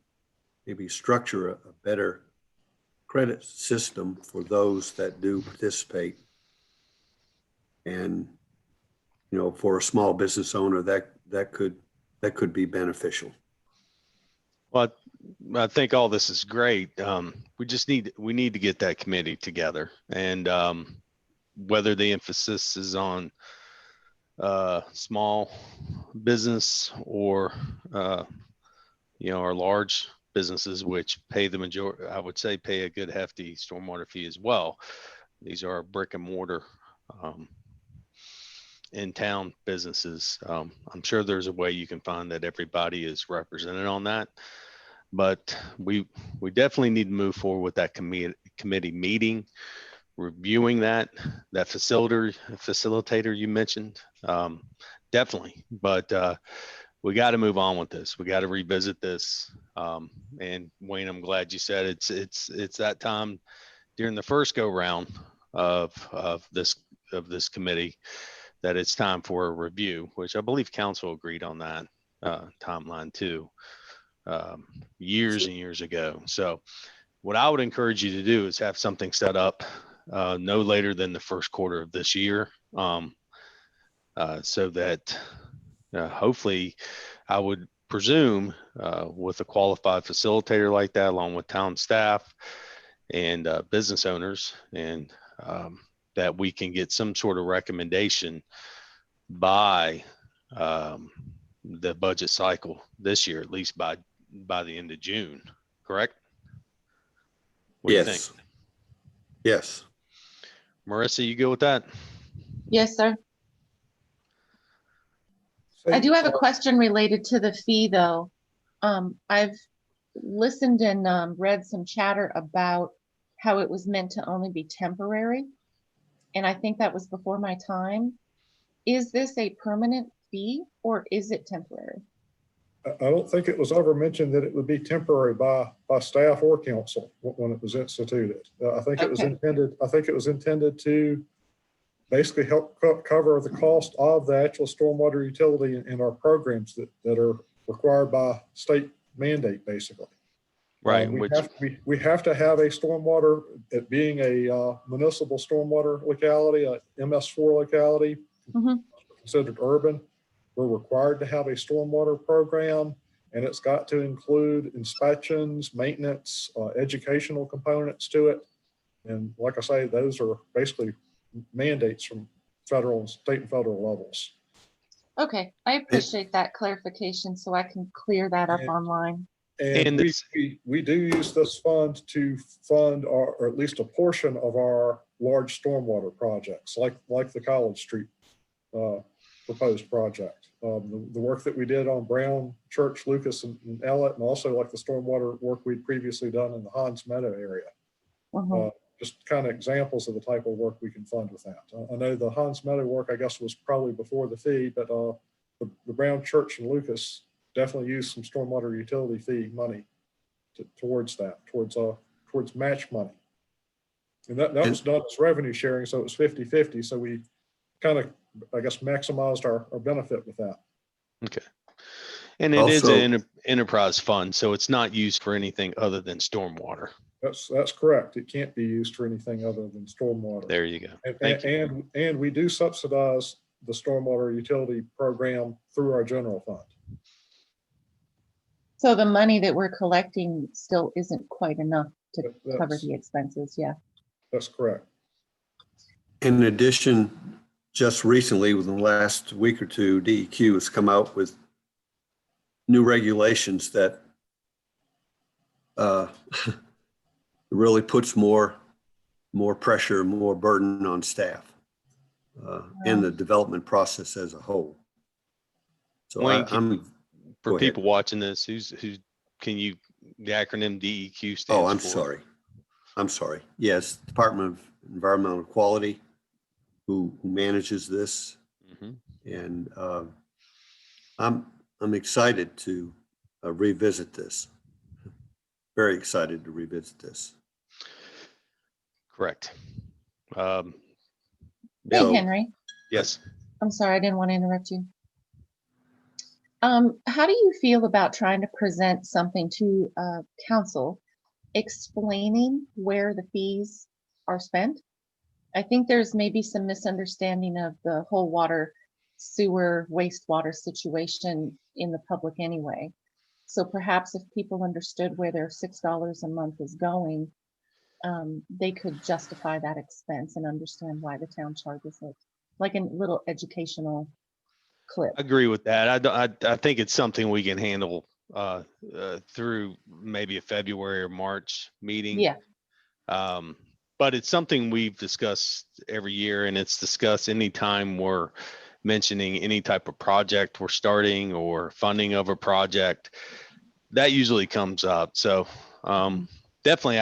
maybe structure a better credit system for those that do participate. And for a small business owner, that could be beneficial. Well, I think all this is great. We need to get that committee together, and whether the emphasis is on small business or our large businesses, which pay the majority, I would say, pay a good hefty stormwater fee as well. These are brick and mortar in-town businesses. I'm sure there's a way you can find that everybody is represented on that, but we definitely need to move forward with that committee meeting, reviewing that facilitator you mentioned. Definitely, but we got to move on with this. We got to revisit this. And Wayne, I'm glad you said it's that time during the first go round of this committee that it's time for a review, which I believe council agreed on that timeline too, years and years ago. So what I would encourage you to do is have something set up no later than the first quarter of this year, so that hopefully, I would presume with a qualified facilitator like that, along with town staff and business owners, and that we can get some sort of recommendation by the budget cycle this year, at least by the end of June, correct? What do you think? Yes. Marissa, you go with that? Yes, sir. I do have a question related to the fee, though. I've listened and read some chatter about how it was meant to only be temporary, and I think that was before my time. Is this a permanent fee or is it temporary? I don't think it was ever mentioned that it would be temporary by staff or council when it was instituted. I think it was intended. I think it was intended to basically help cover the cost of the actual stormwater utility and our programs that are required by state mandate, basically. Right. We have to have a stormwater, it being a municipal stormwater locality, a MS4 locality, considered urban. We're required to have a stormwater program, and it's got to include inspections, maintenance, educational components to it. And like I say, those are basically mandates from federal, state and federal levels. Okay, I appreciate that clarification so I can clear that up online. And we do use this fund to fund or at least a portion of our large stormwater projects, like the College Street proposed project. The work that we did on Brown, Church, Lucas, and Ellett, and also like the stormwater work we'd previously done in the Hans Meadow area. Just kind of examples of the type of work we can fund with that. I know the Hans Meadow work, I guess, was probably before the fee, but the Brown, Church, and Lucas definitely used some stormwater utility fee money towards match money. And that was done as revenue sharing, so it was 50-50. So we kind of, I guess, maximized our benefit with that. Okay. And it is Also- an enterprise fund, so it's not used for anything other than stormwater. That's correct. It can't be used for anything other than stormwater. There you go. And, Thank you. and we do subsidize the stormwater utility program through our general fund. So the money that we're collecting still isn't quite enough to cover That's- the expenses, yeah. That's correct. In addition, just recently, within the last week or two, DEQ has come out with new regulations that really puts more pressure, more burden on staff in the development process as a whole. So Wayne, for go ahead. people watching this, who's can you, the acronym DEQ stands Oh, I'm for? sorry. I'm sorry. Yes, Department of Environmental Quality, who manages this. Mhm. And I'm excited to revisit this. Very excited to revisit this. Correct. Hey, So- Henry, Yes. I'm sorry, I didn't want to interrupt you. How do you feel about trying to present something to council explaining where the fees are spent? I think there's maybe some misunderstanding of the whole water, sewer, wastewater situation in the public anyway. So perhaps if people understood where their $6 a month is going, they could justify that expense and understand why the town charges it, like a little educational clip. I agree with that. I think it's something we can handle through maybe a February or March meeting. Yeah, But it's something we've discussed every year, and it's discussed anytime we're mentioning any type of project we're starting or funding of a project. That usually comes up. So definitely,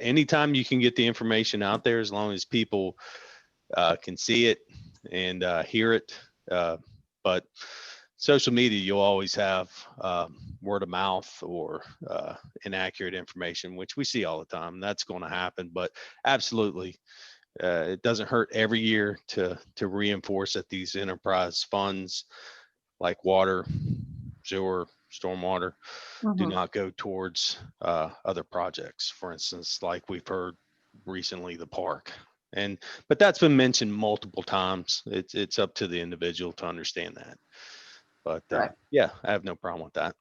anytime you can get the information out there, as long as people can see it and hear it. But social media, you'll always have word of mouth or inaccurate information, which we see all the time. That's going to happen, but absolutely, it doesn't hurt every year to reinforce that these enterprise funds like water, sewer, stormwater do not go towards other projects. For instance, like we've heard recently, the park. But that's been mentioned multiple times. It's up to the individual to understand that. But Right. yeah, I have no problem with that.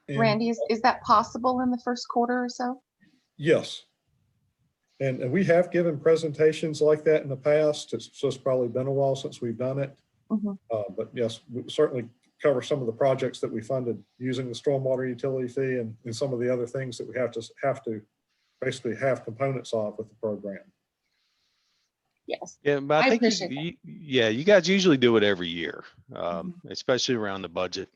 And- Randy, is that possible in the first quarter or so? Yes. And we have given presentations like that in the past. It's just probably been a while since we've done it. Mhm. But yes, we certainly cover some of the projects that we funded using the stormwater utility fee and some of the other things that we have to basically have components of with the program. Yes. Yeah, but I I think appreciate you guys usually do it every year, Mm-hmm. especially around the budget.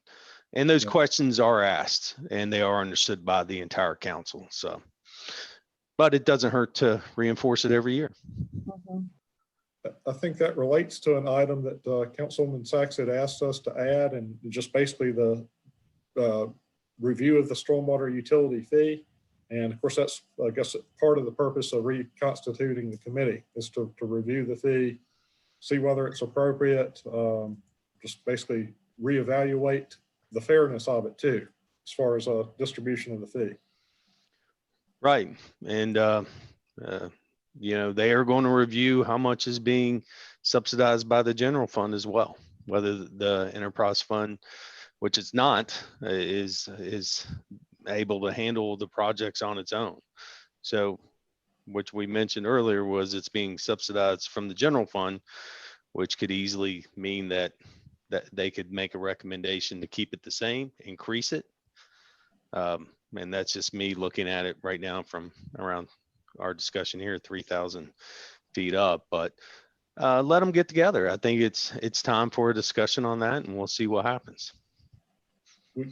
And those Yeah. questions are asked and they are understood by the entire council. So, but it doesn't hurt to reinforce it every year. Mhm. I think that relates to an item that Councilman Sachs had asked us to add, and just basically the review of the stormwater utility fee. And of course, that's, I guess, part of the purpose of reconstituting the committee is to review the fee, see whether it's appropriate, just basically reevaluate the fairness of it too, as far as distribution of the fee. Right. And, they are going to review how much is being subsidized by the general fund as well, whether the enterprise fund, which it's not, is able to handle the projects on its own. So, which we mentioned earlier was it's being subsidized from the general fund, which could easily mean that they could make a recommendation to keep it the same, increase it. And that's just me looking at it right now from around our discussion here, 3,000 feet up, but let them get together. I think it's time for a discussion on that, and we'll see what happens.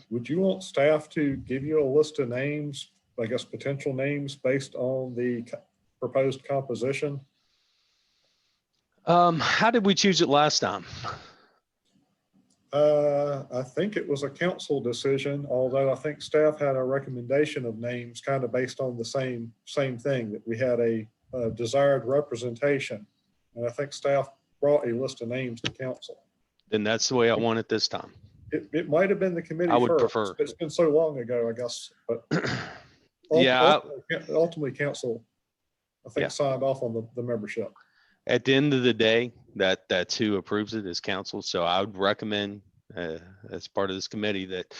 Would you want staff to give you a list of names, I guess, potential names based on the proposed composition? How did we choose it last time? I think it was a council decision, although I think staff had a recommendation of names kind of based on the same thing, that we had a desired representation. And I think staff brought a list of names to council. Then that's the way I want it this time. It might have been the committee I would first. prefer. It's been so long ago, I guess, but Yeah, ultimately council, I think, Yeah. signed off on the membership. at the end of the day, that's who approves it is council. So I would recommend as part of this committee that,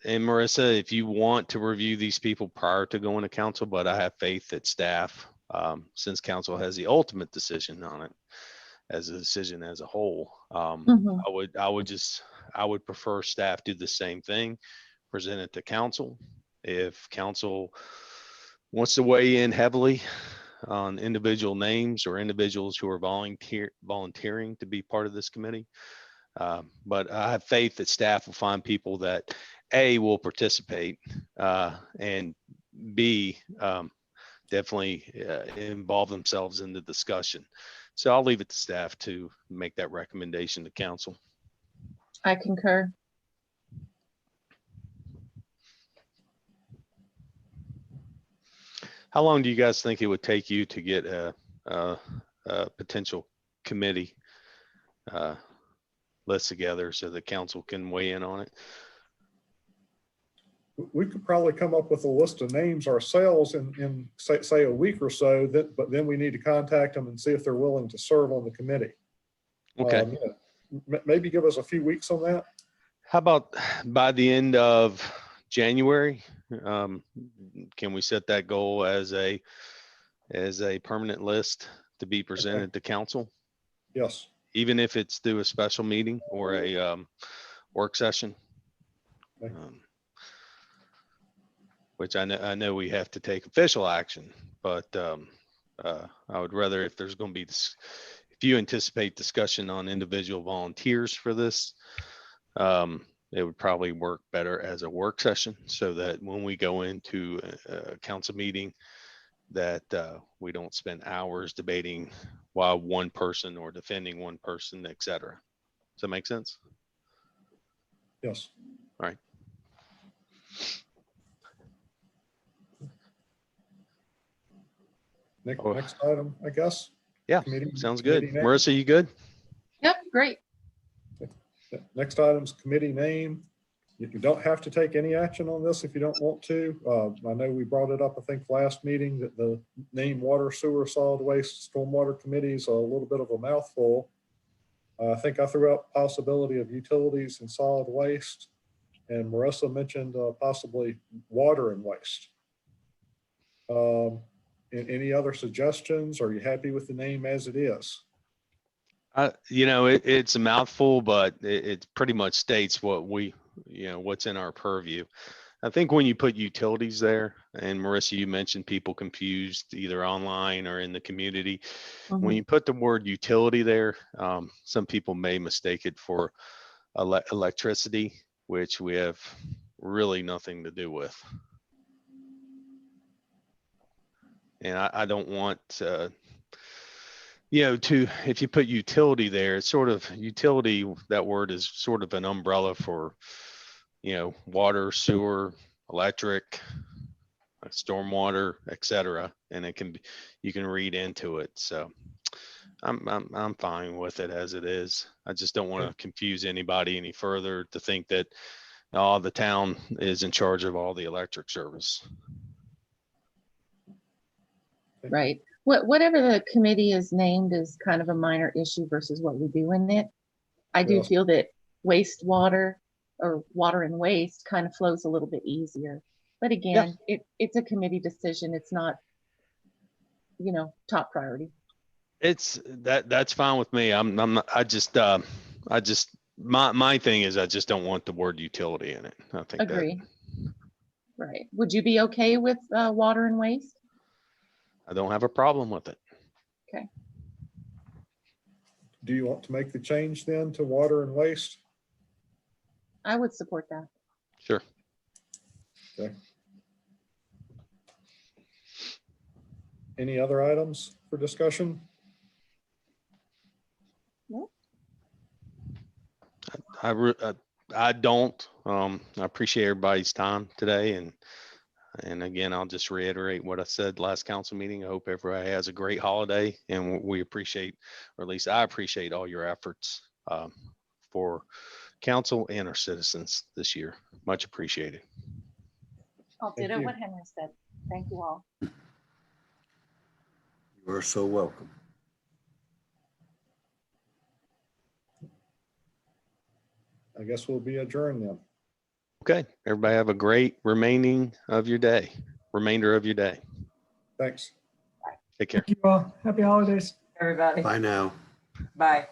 and Marissa, if you want to review these people prior to going to council, but I have faith that staff, since council has the ultimate decision on it as a decision as a whole, Mhm. I would prefer staff do the same thing, present it to council. If council wants to weigh in heavily on individual names or individuals who are volunteering to be part of this committee. But I have faith that staff will find people that A, will participate, and B, definitely involve themselves in the discussion. So I'll leave it to staff to make that recommendation to council. I concur. How long do you guys think it would take you to get a potential committee list together so the council can weigh in on it? We could probably come up with a list of names ourselves in say a week or so, but then we need to contact them and see if they're willing to serve on the committee. Okay. Maybe give us a few weeks on that. How about by the end of January? Can we set that goal as a permanent list to be presented to council, Yes. even if it's through a special meeting or a work session? Okay. Which I know we have to take official action, but I would rather, if there's going to be this, if you anticipate discussion on individual volunteers for this, it would probably work better as a work session so that when we go into a council meeting, that we don't spend hours debating why one person or defending one person, et cetera. Does that make sense? Yes. All right. Next item, I guess. Yeah, sounds good. Marissa, you good? Yep, great. Next item's committee name. You don't have to take any action on this if you don't want to. I know we brought it up, I think, last meeting, that the name Water, Sewer, Solid Waste, Stormwater Committee is a little bit of a mouthful. I think I threw out possibility of utilities and solid waste, and Marissa mentioned possibly water and waste. Any other suggestions? Are you happy with the name as it is? It's a mouthful, but it pretty much states what what's in our purview. I think when you put utilities there, and Marissa, you mentioned people confused either online or in the community. When you put the word utility there, some people may mistake it for electricity, which we have really nothing to do with. And I don't want, if you put utility there, it's sort of utility, that word is sort of an umbrella for, water, sewer, electric, stormwater, et cetera. And you can read into it. So I'm fine with it as it is. I just don't want to confuse anybody any further to think that, the town is in charge of all the electric service. Right. Whatever the committee is named is kind of a minor issue versus what we do in it. I do Yes. feel that wastewater or water and waste kind of flows a little bit easier. But again, it's a committee decision. It's not, top priority. That's fine with me. I'm not, my thing is I just don't want the word utility in it. I think Agree. Right. Would you be okay with water and waste? I don't have a problem with it. Okay. Do you want to make the change then to water and waste? I would support that. Sure. Okay. Any other items for discussion? Nope. I don't. I appreciate everybody's time today, and again, I'll just reiterate what I said last council meeting. I hope everybody has a great holiday, and we appreciate, or at least I appreciate, all your efforts for council and our citizens this year. Much appreciated. I'll Thank ditto you. what Henry said. Thank you all. You are so welcome. I guess we'll be adjourned then. Okay, everybody have a great remainder of your day. Thanks. Take care. Thank you all. Happy holidays. Everybody, Bye now. bye.